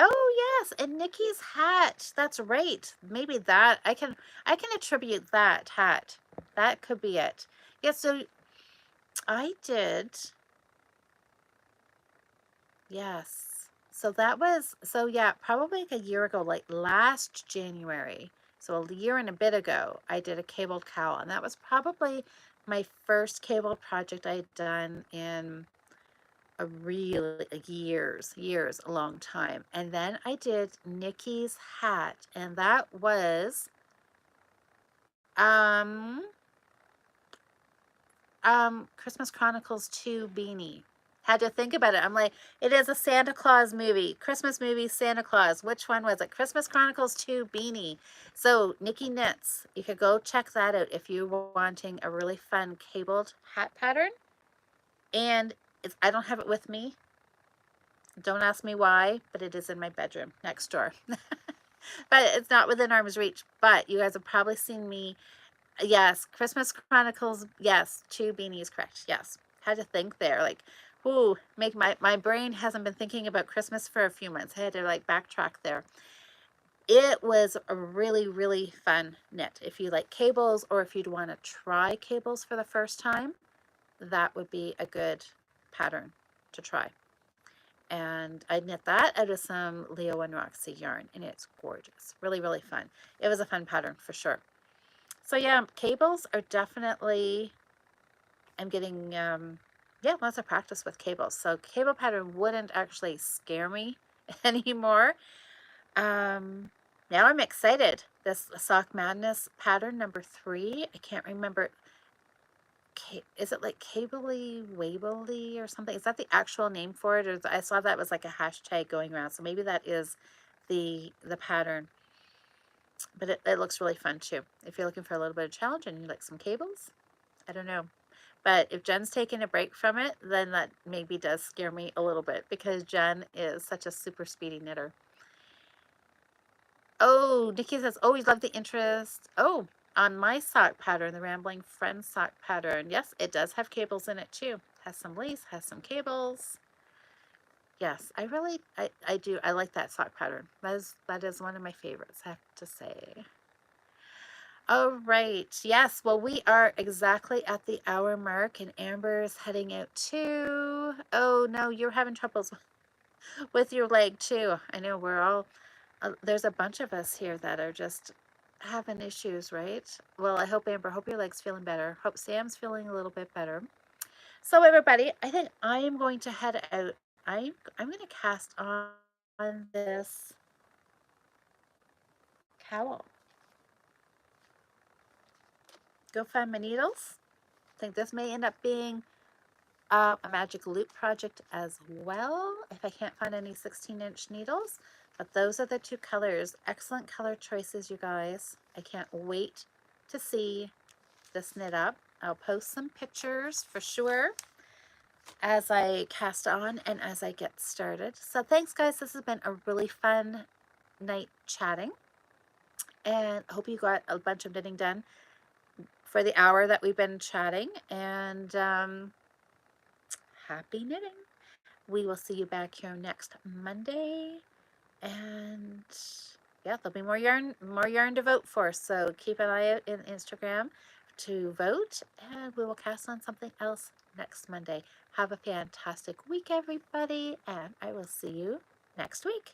Oh yes, and Nikki's hat. That's right. Maybe that I can attribute that hat. That could be it. Yeah, so I did. Yes. So that was yeah, probably like a year ago, like last January. So a year and a bit ago, I did a cabled cowl, and that was probably my first cabled project I'd done in a really a long time. And then I did Nikki's hat, and that was um Christmas Chronicles 2 beanie. Had to think about it. I'm like, it is a Santa Claus movie, Christmas movie, Santa Claus. Which one was it? Christmas Chronicles 2 beanie. So Nikki Knits, you could go check that out if you were wanting a really fun cabled hat pattern. And I don't have it with me. Don't ask me why, but it is in my bedroom next door. But it's not within arm's reach. But you guys have probably seen me. Yes, Christmas Chronicles. Yes, 2 beanies, correct. Yes, had to think there. Like, ooh, make my brain hasn't been thinking about Christmas for a few months. I had to like backtrack there. It was a really fun knit. If you like cables, or if you'd want to try cables for the first time, that would be a good pattern to try. And I knit that out of some Leo and Roxy yarn, and it's gorgeous. Really fun. It was a fun pattern for sure. So yeah, cables are definitely, I'm getting, yeah, lots of practice with cables. So cable pattern wouldn't actually scare me anymore. Now I'm excited. This Sock Madness pattern number 3, I can't remember. Is it like Cabley Wabley or something? Is that the actual name for it? Or I saw that was like a hashtag going around. So maybe that is the pattern. But it looks really fun too. If you're looking for a little bit of challenge and you like some cables, I don't know. But if Jen's taking a break from it, then that maybe does scare me a little bit because Jen is such a super speedy knitter. Oh, Nikki says, always love the interest. Oh, on my sock pattern, the Rambling Friend sock pattern. Yes, it does have cables in it too. Has some lace, has some cables. Yes, I do. I like that sock pattern. That is one of my favorites, I have to say. All right. Yes. Well, we are exactly at the hour mark, and Amber's heading out too. Oh no, you're having troubles with your leg too. I know we're all. There's a bunch of us here that are just having issues, right? Well, I hope Amber. Hope your leg's feeling better. Hope Sam's feeling a little bit better. So everybody, I think I am going to head out. I'm going to cast on this cowl. Go find my needles. I think this may end up being a magic loop project as well, if I can't find any 16-inch needles. But those are the 2 colors. Excellent color choices, you guys. I can't wait to see this knit up. I'll post some pictures for sure as I cast on and as I get started. So thanks, guys. This has been a really fun night chatting, and I hope you got a bunch of knitting done for the hour that we've been chatting, and happy knitting. We will see you back here next Monday, and yeah, there'll be more yarn to vote for, so keep an eye out in Instagram to vote, and we will cast on something else next Monday. Have a fantastic week, everybody, and I will see you next week.